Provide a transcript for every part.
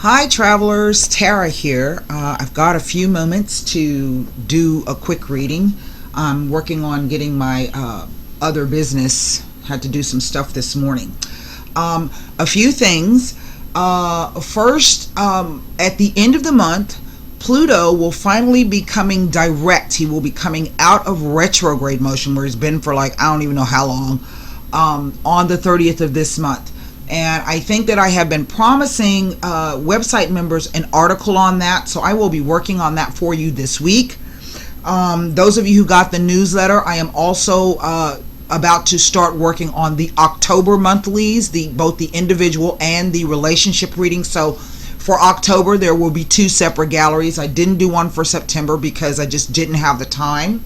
Hi travelers, Tara here. I've got a few moments to do a quick reading. I'm working on getting my other business, had to do some stuff this morning. A few things. First, at the end of the month, Pluto will finally be coming direct. He will be coming out of retrograde motion where he's been for like, I don't even know how long, on the 30th of this month. And I think that I have been promising website members an article on that, so I will be working on that for you this week. Those of you who got the newsletter, I am also about to start working on the October monthlies, both the individual and the relationship reading. So for October, there will be two separate galleries. I didn't do one for September because I just didn't have the time.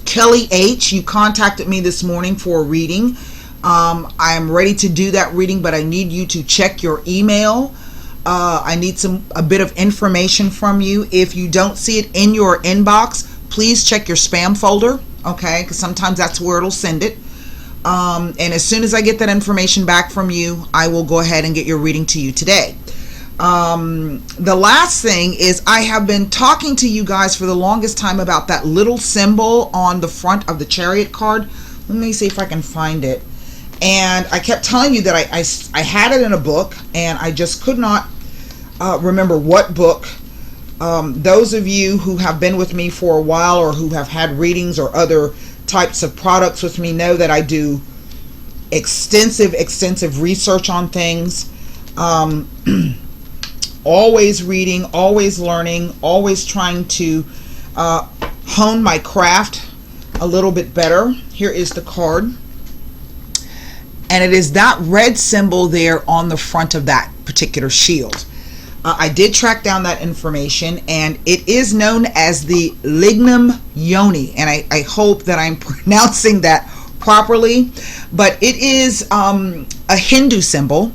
Kelly H., you contacted me this morning for a reading. I am ready to do that reading, but I need you to check your email. I need a bit of information from you. If you don't see it in your inbox, please check your spam folder, okay? Because sometimes that's where it'll send it. And as soon as I get that information back from you, I will go ahead and get your reading to you today. The last thing is I have been talking to you guys for the longest time about that little symbol on the front of the Chariot card. Let me see if I can find it. And I kept telling you that I had it in a book and I just could not remember what book. Those of you who have been with me for a while or who have had readings or other types of products with me know that I do extensive research on things. Always reading, always learning, always trying to hone my craft a little bit better. Here is the card. And it is that red symbol there on the front of that particular shield. I did track down that information, and it is known as the lignum yoni. And I hope that I'm pronouncing that properly. But it is a Hindu symbol.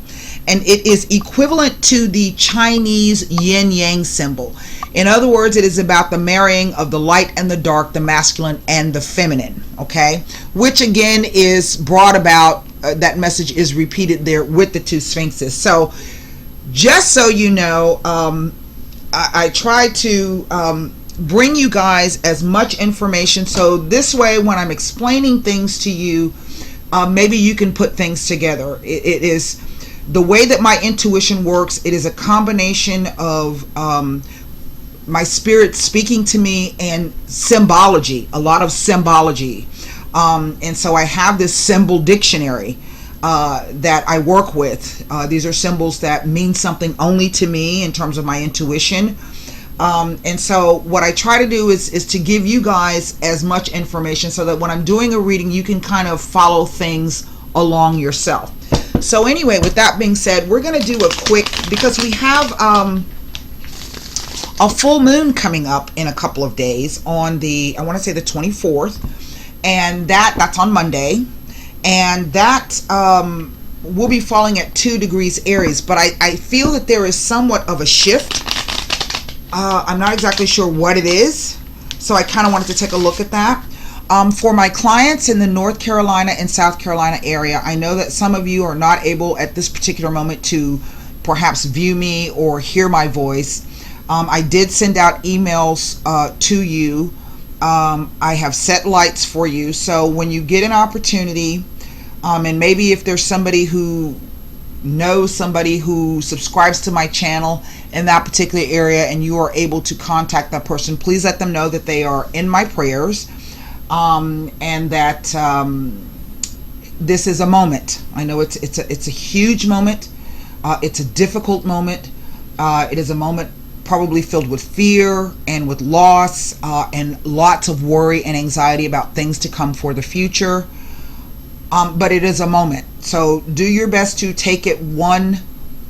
And it is equivalent to the Chinese yin-yang symbol. In other words, it is about the marrying of the light and the dark, the masculine and the feminine, okay? Which again is brought about, that message is repeated there with the two sphinxes. So just so you know, I try to bring you guys as much information. So this way, when I'm explaining things to you, maybe you can put things together. It is... The way that my intuition works, it is a combination of my spirit speaking to me and symbology, a lot of symbology. And so I have this symbol dictionary that I work with. These are symbols that mean something only to me in terms of my intuition. And so what I try to do is to give you guys as much information so that when I'm doing a reading, you can kind of follow things along yourself. So anyway, with that being said, we're going to do a quick, because we have a full moon coming up in a couple of days on the, I want to say the 24th, and that's on Monday, and that will be falling at 2 degrees Aries, but I feel that there is somewhat of a shift. I'm not exactly sure what it is, so I kind of wanted to take a look at that. For my clients in the North Carolina and South Carolina area, I know that some of you are not able at this particular moment to perhaps view me or hear my voice. I did send out emails to you. I have set lights for you. So when you get an opportunity, and maybe if there's somebody who knows somebody who subscribes to my channel in that particular area and you are able to contact that person, please let them know that they are in my prayers. And that this is a moment. I know it's a huge moment. It's a difficult moment. It is a moment probably filled with fear and with loss and lots of worry and anxiety about things to come for the future. But it is a moment. So do your best to take it one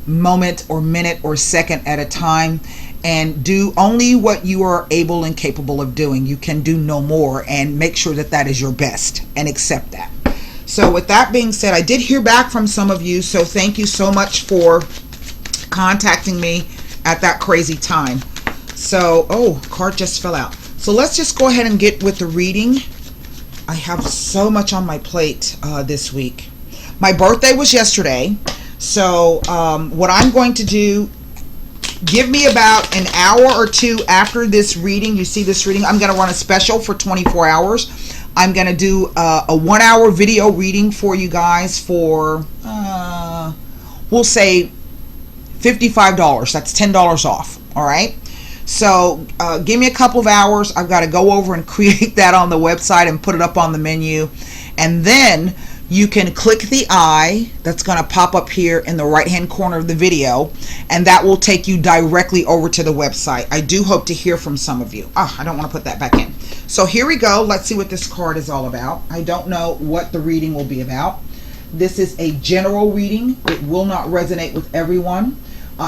moment or minute or second at a time, and do only what you are able and capable of doing. You can do no more, and make sure that that is your best and accept that. So with that being said, I did hear back from some of you, so thank you so much for contacting me at that crazy time. So, oh, card just fell out. So let's just go ahead and get with the reading. I have so much on my plate this week. My birthday was yesterday. So what I'm going to do, give me about an hour or two after this reading. You see this reading, I'm going to run a special for 24 hours. I'm going to do a 1 hour video reading for you guys for, we'll say $55. That's $10 off. All right. So give me a couple of hours. I've got to go over and create that on the website and put it up on the menu. And then you can click the eye that's going to pop up here in the right hand corner of the video, and that will take you directly over to the website. I do hope to hear from some of you. I don't want to put that back in. So here we go. Let's see what this card is all about. I don't know what the reading will be about. This is a general reading. It will not resonate with everyone.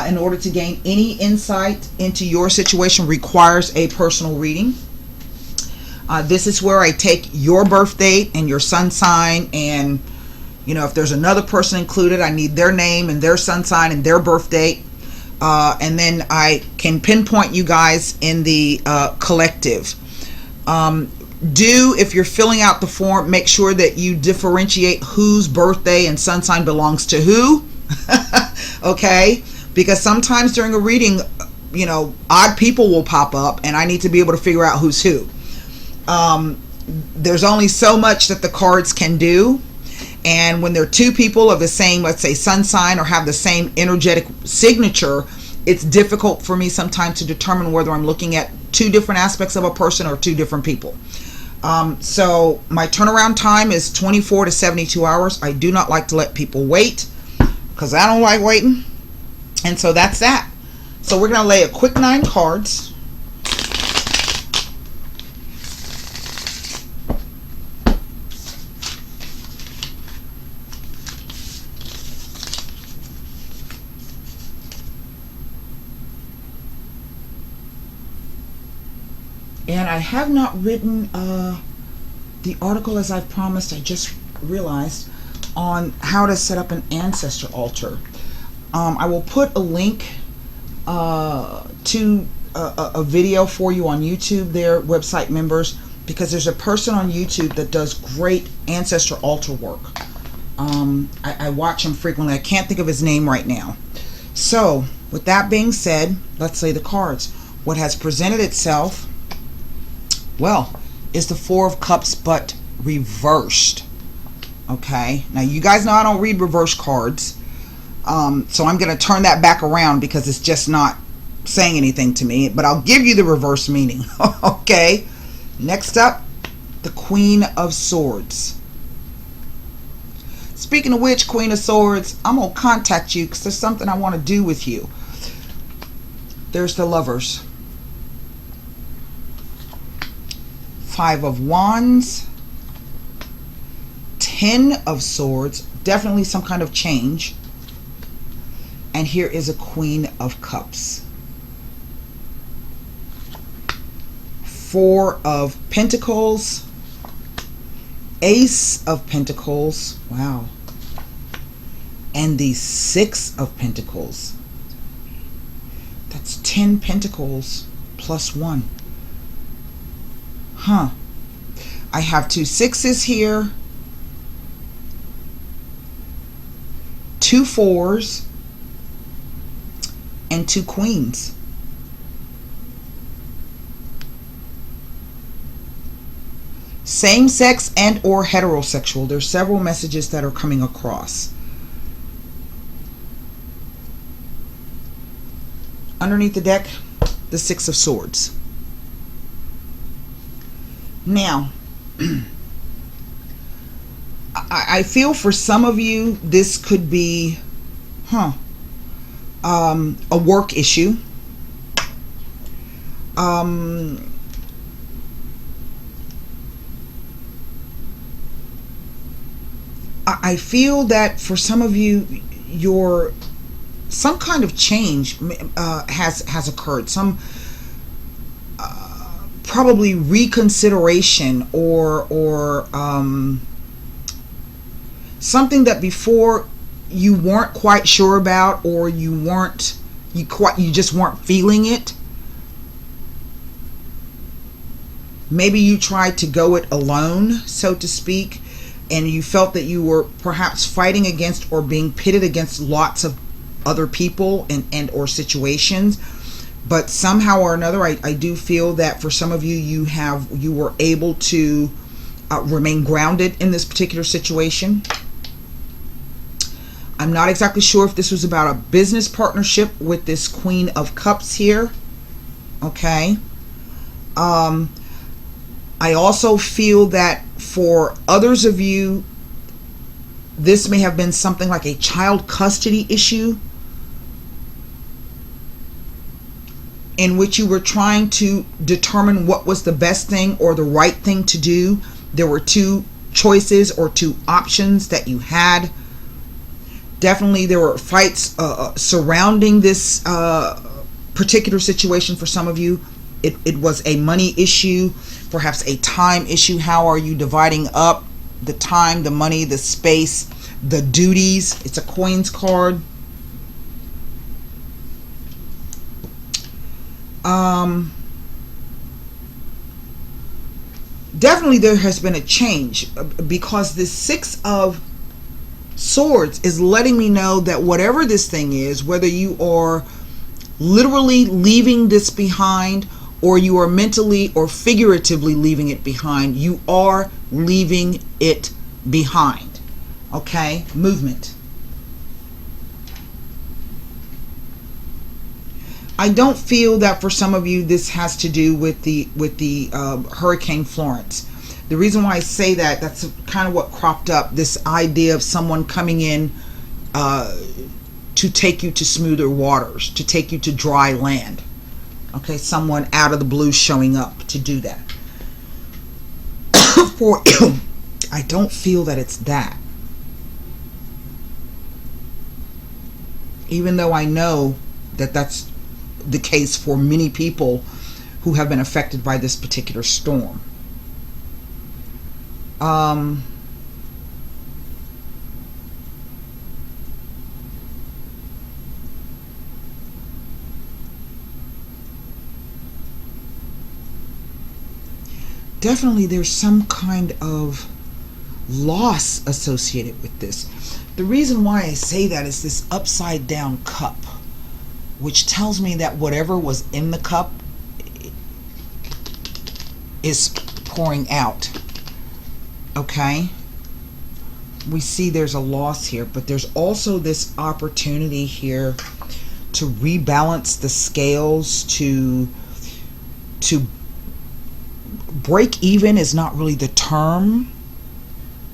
In order to gain any insight into your situation requires a personal reading. This is where I take your birth date and your sun sign, and if there's another person included, I need their name and their sun sign and their birth date, and then I can pinpoint you guys in the collective. If you're filling out the form, make sure that you differentiate whose birthday and sun sign belongs to who. Okay, because sometimes during a reading, odd people will pop up and I need to be able to figure out who's who. There's only so much that the cards can do, and when there are two people of the same, let's say, sun sign or have the same energetic signature, it's difficult for me sometimes to determine whether I'm looking at two different aspects of a person or two different people. So my turnaround time is 24 to 72 hours. I do not like to let people wait because I don't like waiting, and so that's that. So we're going to lay a quick 9 cards. And I have not written the article as I've promised. I just realized on how to set up an ancestor altar. I will put a link to a video for you on YouTube there, website members, because there's a person on YouTube that does great ancestor altar work. I watch him frequently. I can't think of his name right now. So with that being said, let's lay the cards. What has presented itself, well, is the 4 of Cups, but reversed. Okay, now you guys know I don't read reverse cards, so I'm going to turn that back around because it's just not saying anything to me, but I'll give you the reverse meaning. Okay, next up, the Queen of Swords. Speaking of which, Queen of Swords, I'm going to contact you because there's something I want to do with you. There's the Lovers. 5 of Wands, 10 of Swords, definitely some kind of change, and here is a Queen of Cups. 4 of Pentacles, Ace of Pentacles, wow, and the 6 of Pentacles. That's 10 Pentacles plus 1. I have 2 6s here, 2 4s, and 2 queens. Same sex and or heterosexual. There's several messages that are coming across. Underneath the deck, the 6 of Swords. Now, I feel for some of you this could be a work issue. I feel that for some of you, some kind of change has occurred. Some probably reconsideration or something that before you weren't quite sure about, or you just weren't feeling it. Maybe you tried to go it alone, so to speak, and you felt that you were perhaps fighting against or being pitted against lots of other people and or situations. But somehow or another, I do feel that for some of you, you were able to remain grounded in this particular situation. I'm not exactly sure if this was about a business partnership with this Queen of Cups here. Okay. I also feel that for others of you, this may have been something like a child custody issue in which you were trying to determine what was the best thing or the right thing to do. There were two choices or two options that you had. Definitely there were fights surrounding this particular situation for some of you. It was a money issue, perhaps a time issue. How are you dividing up the time, the money, the space, the duties? It's a coins card. Definitely there has been a change, because this Six of Swords is letting me know that whatever this thing is, whether you are literally leaving this behind or you are mentally or figuratively leaving it behind, you are leaving it behind. Okay? Movement. I don't feel that for some of you this has to do with the Hurricane Florence. The reason why I say that, that's kind of what cropped up, this idea of someone coming in to take you to smoother waters, to take you to dry land. Okay, someone out of the blue showing up to do that. For I don't feel that it's that. Even though I know that that's the case for many people who have been affected by this particular storm. Definitely there's some kind of loss associated with this. The reason why I say that is this upside down cup, which tells me that whatever was in the cup is pouring out. Okay? We see there's a loss here, but there's also this opportunity here to rebalance the scales, to break even is not really the term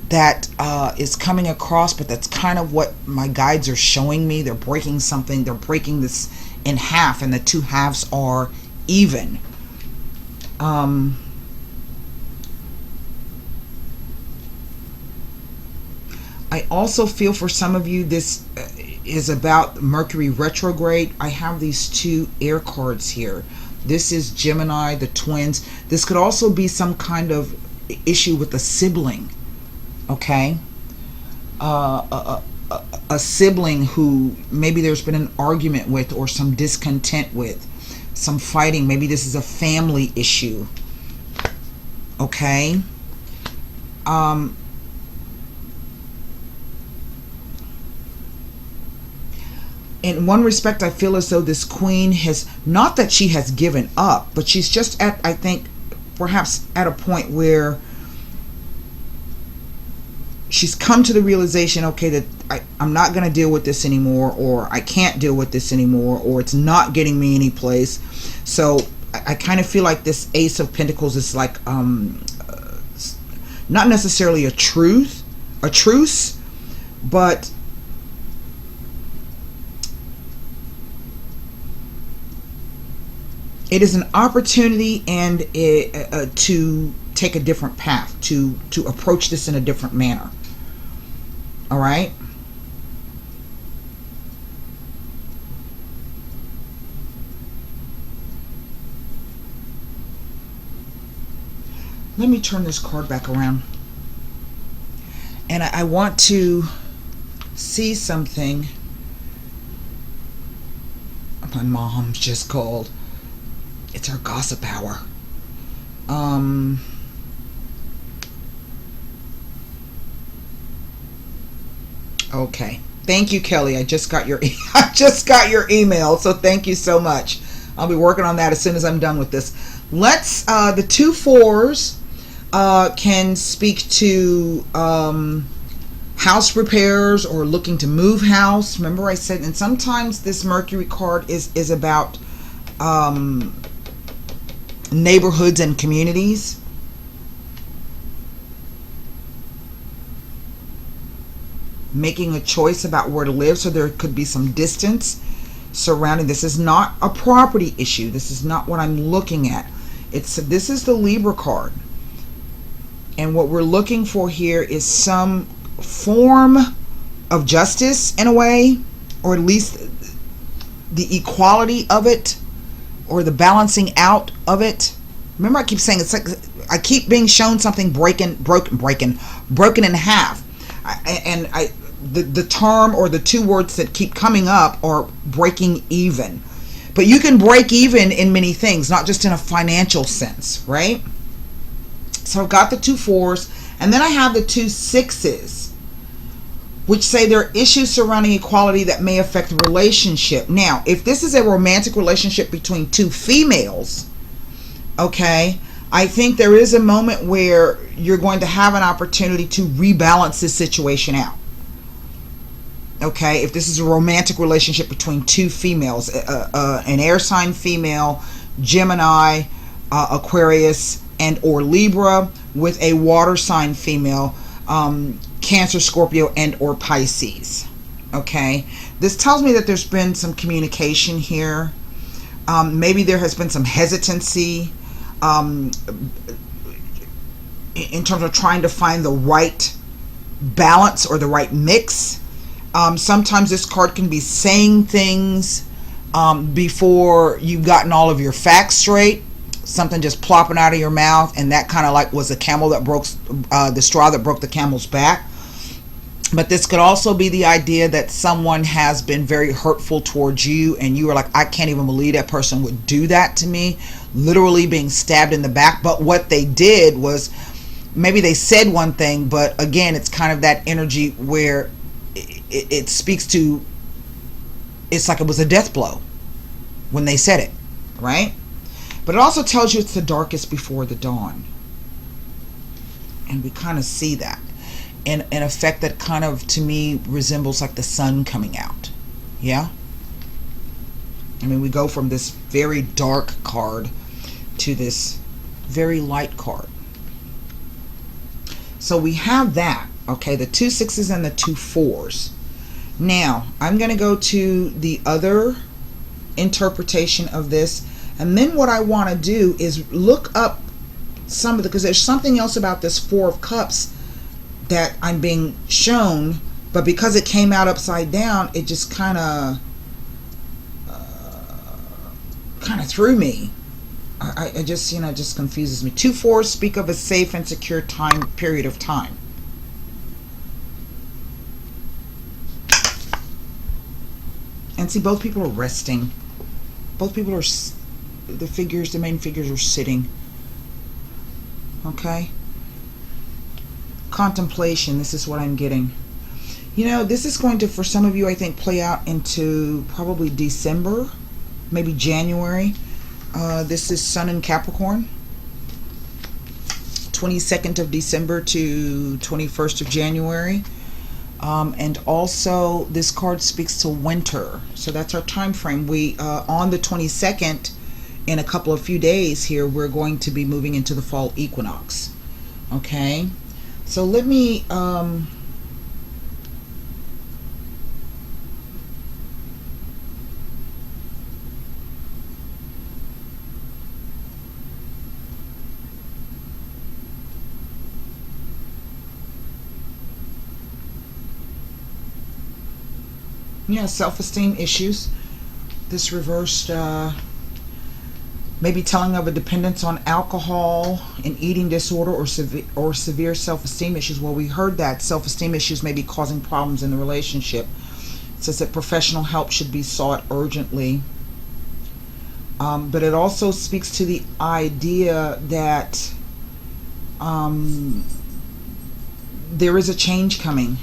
that is coming across, but that's kind of what my guides are showing me. They're breaking something, they're breaking this in half, and the two halves are even. I also feel for some of you this is about Mercury retrograde. I have these two air cards here. This is Gemini, the twins. This could also be some kind of issue with a sibling. Okay? A sibling who maybe there's been an argument with or some discontent with, some fighting. Maybe this is a family issue. Okay? In one respect, I feel as though this queen has, not that she has given up, but she's just at, I think, perhaps at a point where she's come to the realization, okay, that I'm not going to deal with this anymore, or I can't deal with this anymore, or it's not getting me any place. So I kind of feel like this Ace of Pentacles is like, not necessarily a truce, but it is an opportunity and to take a different path, to approach this in a different manner. All right? Let me turn this card back around. And I want to see something. My mom's just called. It's our gossip hour. Okay. Thank you, Kelly. I just got your I just got your email, so thank you so much. I'll be working on that as soon as I'm done with this. Let's the two fours can speak to house repairs or looking to move house. Remember I said, and sometimes this Mercury card is about neighborhoods and communities. Making a choice about where to live, so there could be some distance surrounding. This is not a property issue. This is not what I'm looking at. This is the Libra card, and what we're looking for here is some form of justice in a way, or at least the equality of it, or the balancing out of it. Remember, I keep saying it's like I keep being shown something broken in half, the term or the two words that keep coming up are breaking even. But you can break even in many things, not just in a financial sense, right? So I've got the two fours, and then I have the two sixes, which say there are issues surrounding equality that may affect the relationship. Now, if this is a romantic relationship between two females, okay, I think there is a moment where you're going to have an opportunity to rebalance this situation out. Okay, if this is a romantic relationship between two females, an air sign female, Gemini, Aquarius, and or Libra, with a water sign female, Cancer, Scorpio, and or Pisces. Okay, this tells me that there's been some communication here. Maybe there has been some hesitancy in terms of trying to find the right balance or the right mix. Sometimes this card can be saying things before you've gotten all of your facts straight. Something just plopping out of your mouth, and that kind of like was the camel that broke the straw that broke the camel's back. But this could also be the idea that someone has been very hurtful towards you, and you are like, I can't even believe that person would do that to me, literally being stabbed in the back. But what they did was, maybe they said one thing, but again, it's kind of that energy where it speaks to, it's like it was a death blow when they said it, right? But it also tells you it's the darkest before the dawn. And we kind of see that in an effect that kind of, to me, resembles like the sun coming out. Yeah? I mean, we go from this very dark card to this very light card. So we have that, okay, the two sixes and the two fours. Now, I'm going to go to the other interpretation of this, and then what I want to do is look up some of the, because there's something else about this Four of Cups that I'm being shown, but because it came out upside down, it just kind of threw me. I just, it just confuses me. Two fours speak of a safe and secure period of time. And see, both people are resting. Both people are, the main figures are sitting. Okay? Contemplation, this is what I'm getting. This is going to, for some of you, I think, play out into probably December, maybe January. This is Sun in Capricorn. 22nd of December to 21st of January. And also this card speaks to winter, so that's our time frame. We on the 22nd, in a couple of few days here, we're going to be moving into the fall equinox. Okay, so let me self-esteem issues. This reversed, maybe telling of a dependence on alcohol, an eating disorder, or severe self-esteem issues. Well, we heard that self-esteem issues may be causing problems in the relationship. It says that professional help should be sought urgently. But it also speaks to the idea that there is a change coming.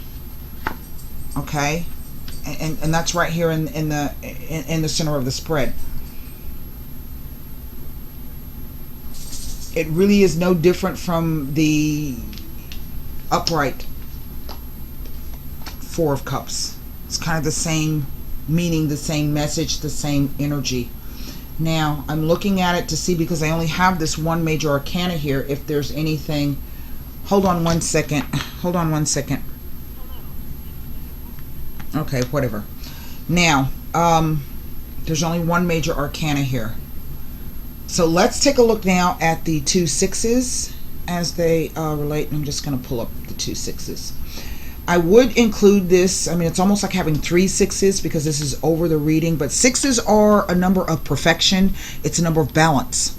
Okay, and that's right here in the center of the spread. It really is no different from the upright Four of Cups. It's kind of the same meaning, the same message, the same energy. Now, I'm looking at it to see, because I only have this one major arcana here, if there's anything. Hold on one second. Hold on one second. Okay, whatever. Now, there's only one major arcana here. So let's take a look now at the 2 6s as they relate. I'm just going to pull up the 2 6s. I would include this. I mean, it's almost like having 3 6s because this is over the reading, but 6s are a number of perfection. It's a number of balance.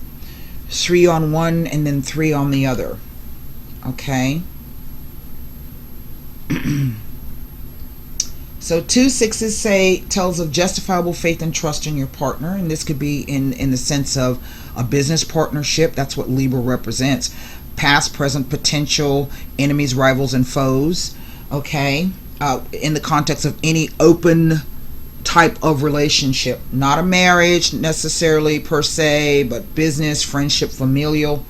3 on one and then 3 on the other. Okay. So 2 6s tells of justifiable faith and trust in your partner, and this could be in the sense of a business partnership. That's what Libra represents. Past, present, potential, enemies, rivals, and foes. Okay, in the context of any open type of relationship, not a marriage necessarily per se, but business, friendship, familial.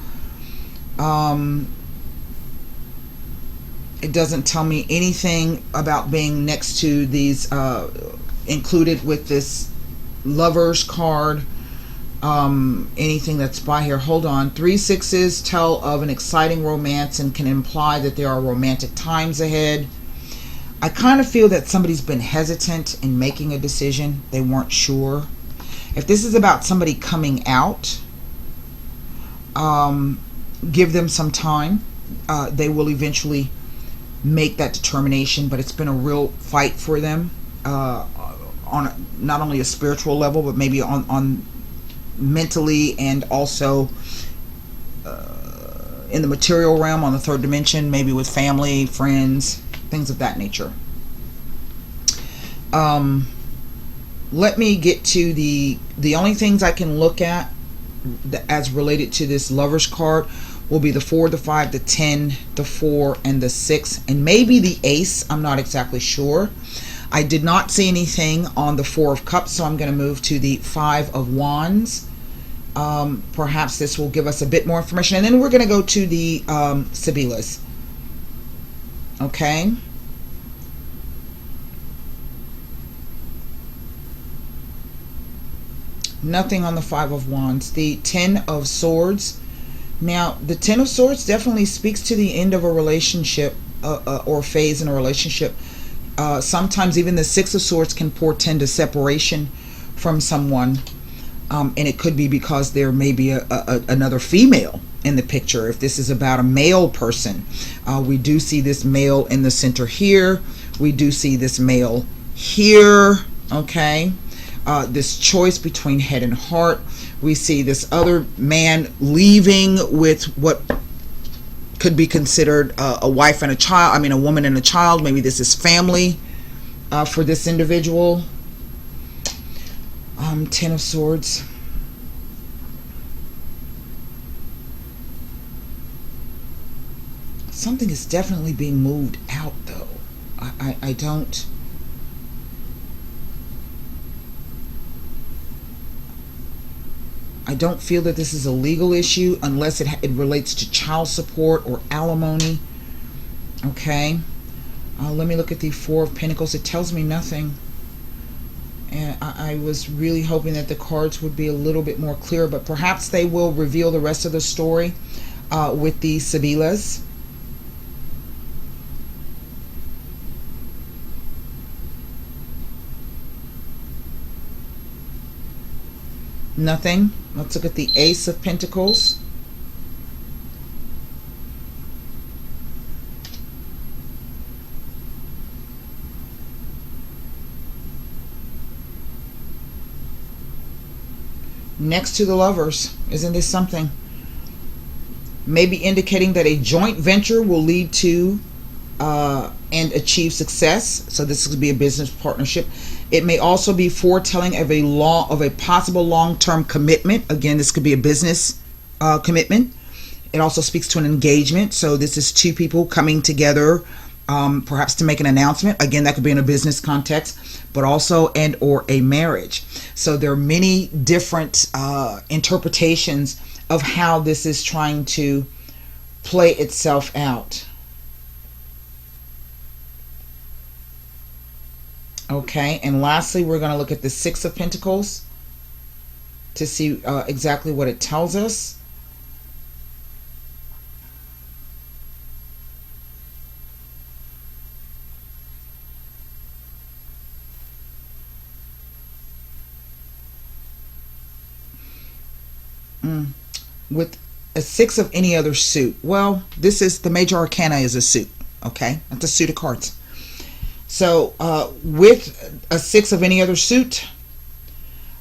It doesn't tell me anything about being next to these included with this Lovers card. Anything that's by here. Hold on. 3 6s tell of an exciting romance and can imply that there are romantic times ahead. I kind of feel that somebody's been hesitant in making a decision. They weren't sure. If this is about somebody coming out, give them some time. They will eventually make that determination, but it's been a real fight for them on not only a spiritual level, but maybe on mentally, and also in the material realm, on the 3rd dimension, maybe with family, friends, things of that nature. Let me get to the only things I can look at as related to this Lovers card will be the 4, the 5, the 10, the 4, and the 6, and maybe the Ace. I'm not exactly sure. I did not see anything on the 4 of Cups, so I'm going to move to the 5 of Wands. Perhaps this will give us a bit more information, and then we're going to go to the Sibyllus. Okay. Nothing on the 5 of Wands. The 10 of Swords. Now, the 10 of Swords definitely speaks to the end of a relationship or phase in a relationship. Sometimes even the 6 of Swords can portend a separation from someone. And it could be because there may be another female in the picture. If this is about a male person, we do see this male in the center here. We do see this male here. Okay. This choice between head and heart. We see this other man leaving with what could be considered a wife and a child. I mean, a woman and a child. Maybe this is family for this individual. 10 of Swords. Something is definitely being moved out, though. I don't... I don't feel that this is a legal issue unless it relates to child support or alimony. Okay. Let me look at the 4 of Pentacles. It tells me nothing. And I was really hoping that the cards would be a little bit more clear, but perhaps they will reveal the rest of the story with the Sibyllus. Nothing. Let's look at the Ace of Pentacles. Next to the Lovers. Isn't this something? Maybe indicating that a joint venture will lead to and achieve success. So this could be a business partnership. It may also be foretelling of a possible long-term commitment. Again, this could be a business commitment. It also speaks to an engagement. So this is 2 people coming together perhaps to make an announcement. Again, that could be in a business context, but also and or a marriage. So there are many different interpretations of how this is trying to play itself out. Okay, and lastly, we're going to look at the Six of Pentacles to see exactly what it tells us. With a six of any other suit. Well, this is the major arcana is a suit. Okay, that's a suit of cards. So with a six of any other suit,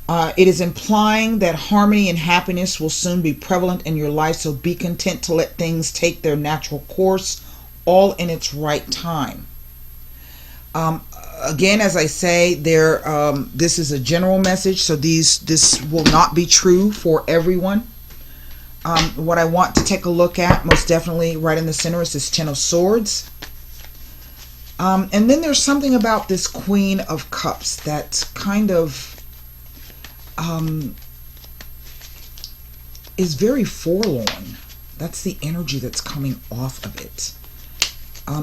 it is implying that harmony and happiness will soon be prevalent in your life. So be content to let things take their natural course, all in its right time. Again, as I say, this is a general message, so this will not be true for everyone. What I want to take a look at, most definitely right in the center, is this Ten of Swords. And then there's something about this Queen of Cups that kind of is very forlorn. That's the energy that's coming off of it.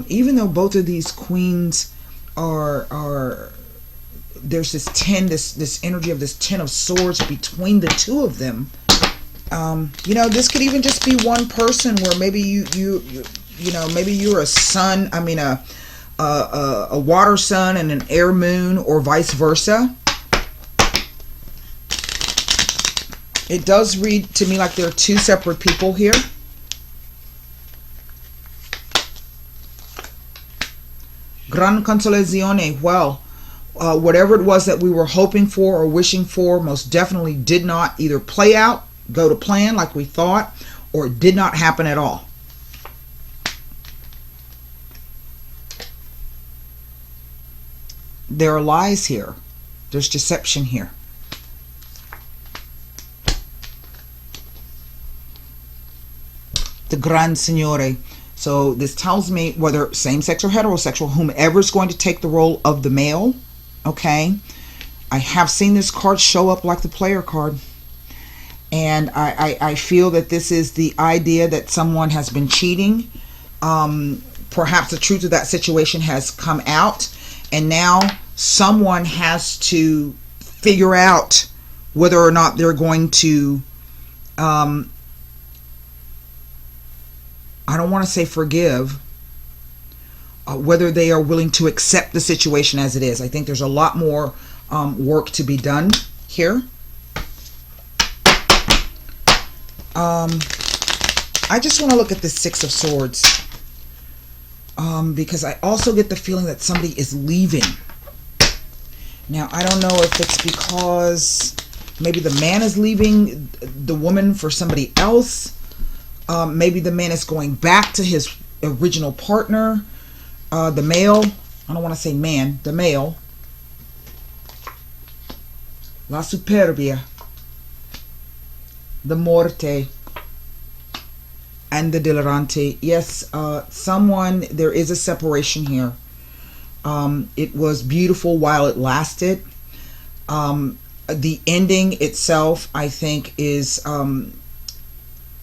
Even though both of these queens are there's this this energy of this Ten of Swords between the two of them. You know, this could even just be one person where maybe you know, maybe you're a sun, I mean a water sun and an air moon, or vice versa. It does read to me like there are two separate people here. Gran consolazione. Well, whatever it was that we were hoping for or wishing for most definitely did not either play out, go to plan like we thought, or it did not happen at all. There are lies here. There's deception here. The Gran Signore. So this tells me whether same-sex or heterosexual, whomever is going to take the role of the male, okay? I have seen this card show up like the player card. And I feel that this is the idea that someone has been cheating. Perhaps the truth of that situation has come out. And now someone has to figure out whether or not they're going to, I don't want to say forgive, whether they are willing to accept the situation as it is. I think there's a lot more work to be done here. I just want to look at the Six of Swords, because I also get the feeling that somebody is leaving. Now, I don't know if it's because maybe the man is leaving the woman for somebody else. Maybe the man is going back to his original partner. The male, I don't want to say man, the male. La Superbia. The Morte. And the Delirante. Yes, there is a separation here. It was beautiful while it lasted. The ending itself, I think, is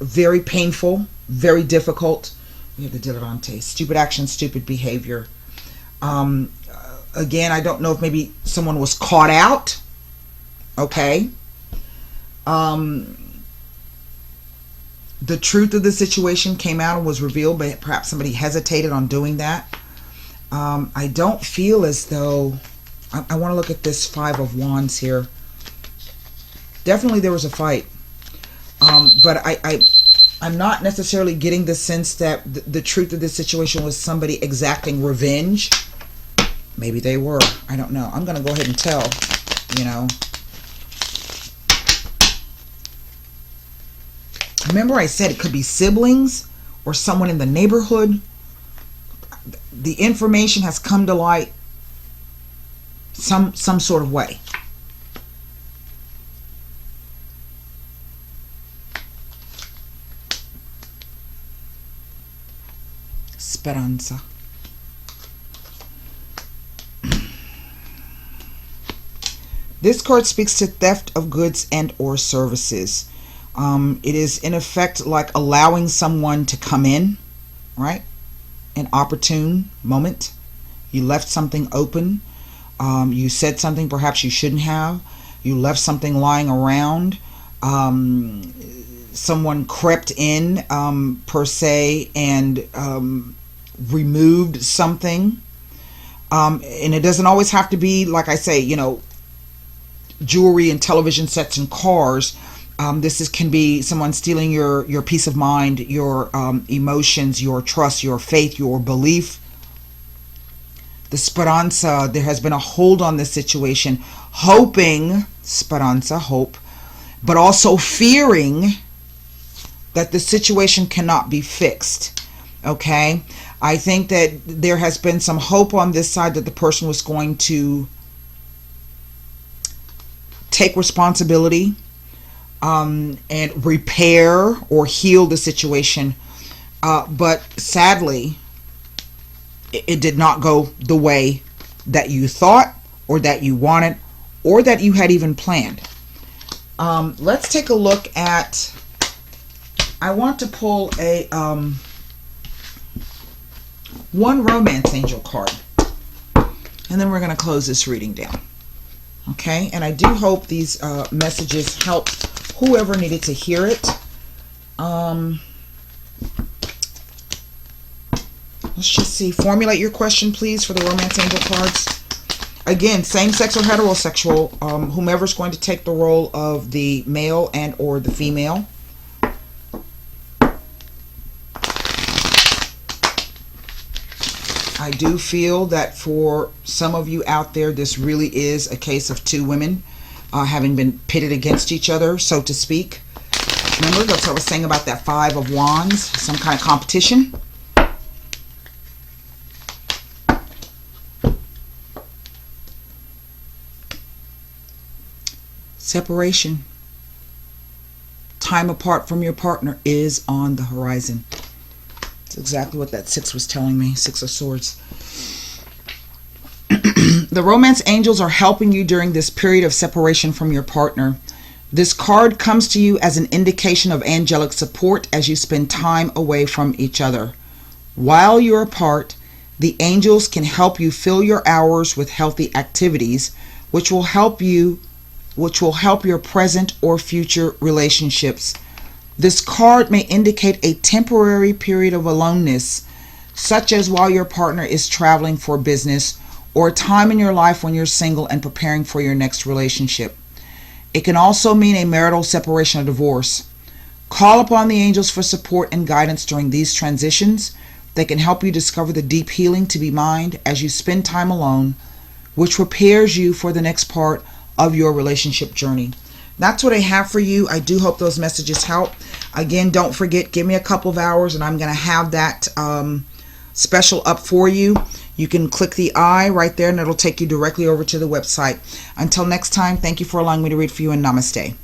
very painful, very difficult. We have the Delirante. Stupid action, stupid behavior. Again, I don't know if maybe someone was caught out. Okay. The truth of the situation came out and was revealed, but perhaps somebody hesitated on doing that. I don't feel as though... I want to look at this Five of Wands here. Definitely there was a fight. But I'm not necessarily getting the sense that the truth of this situation was somebody exacting revenge. Maybe they were. I don't know. I'm going to go ahead and tell, you know. Remember I said it could be siblings or someone in the neighborhood. The information has come to light some sort of way. Speranza. This card speaks to theft of goods and or services. It is in effect like allowing someone to come in, right? An opportune moment. You left something open. You said something perhaps you shouldn't have. You left something lying around. Someone crept in, per se, and removed something. And it doesn't always have to be, like I say, jewelry and television sets and cars. This can be someone stealing your peace of mind, your emotions, your trust, your faith, your belief. The speranza, there has been a hold on this situation, hoping, speranza, hope, but also fearing that the situation cannot be fixed. Okay? I think that there has been some hope on this side that the person was going to take responsibility and repair or heal the situation. But sadly, it did not go the way that you thought or that you wanted or that you had even planned. Let's take a look at, I want to pull a one romance angel card, and then we're going to close this reading down. Okay, and I do hope these messages help whoever needed to hear it. Let's just see. Formulate your question, please, for the romance angel cards. Again, same-sex or heterosexual, whomever's going to take the role of the male and or the female. I do feel that for some of you out there, this really is a case of two women having been pitted against each other, so to speak. Remember, that's what I was saying about that Five of Wands, some kind of competition. Separation. Time apart from your partner is on the horizon. That's exactly what that Six was telling me. Six of Swords. The romance angels are helping you during this period of separation from your partner. This card comes to you as an indication of angelic support as you spend time away from each other. While you're apart, the angels can help you fill your hours with healthy activities, which will help your present or future relationships. This card may indicate a temporary period of aloneness, such as while your partner is traveling for business, or a time in your life when you're single and preparing for your next relationship. It can also mean a marital separation or divorce. Call upon the angels for support and guidance during these transitions. They can help you discover the deep healing to be mined as you spend time alone, which prepares you for the next part of your relationship journey. That's what I have for you. I do hope those messages help. Again, don't forget, give me a couple of hours and I'm going to have that special up for you. You can click the I right there and it'll take you directly over to the website. Until next time, thank you for allowing me to read for you, and namaste.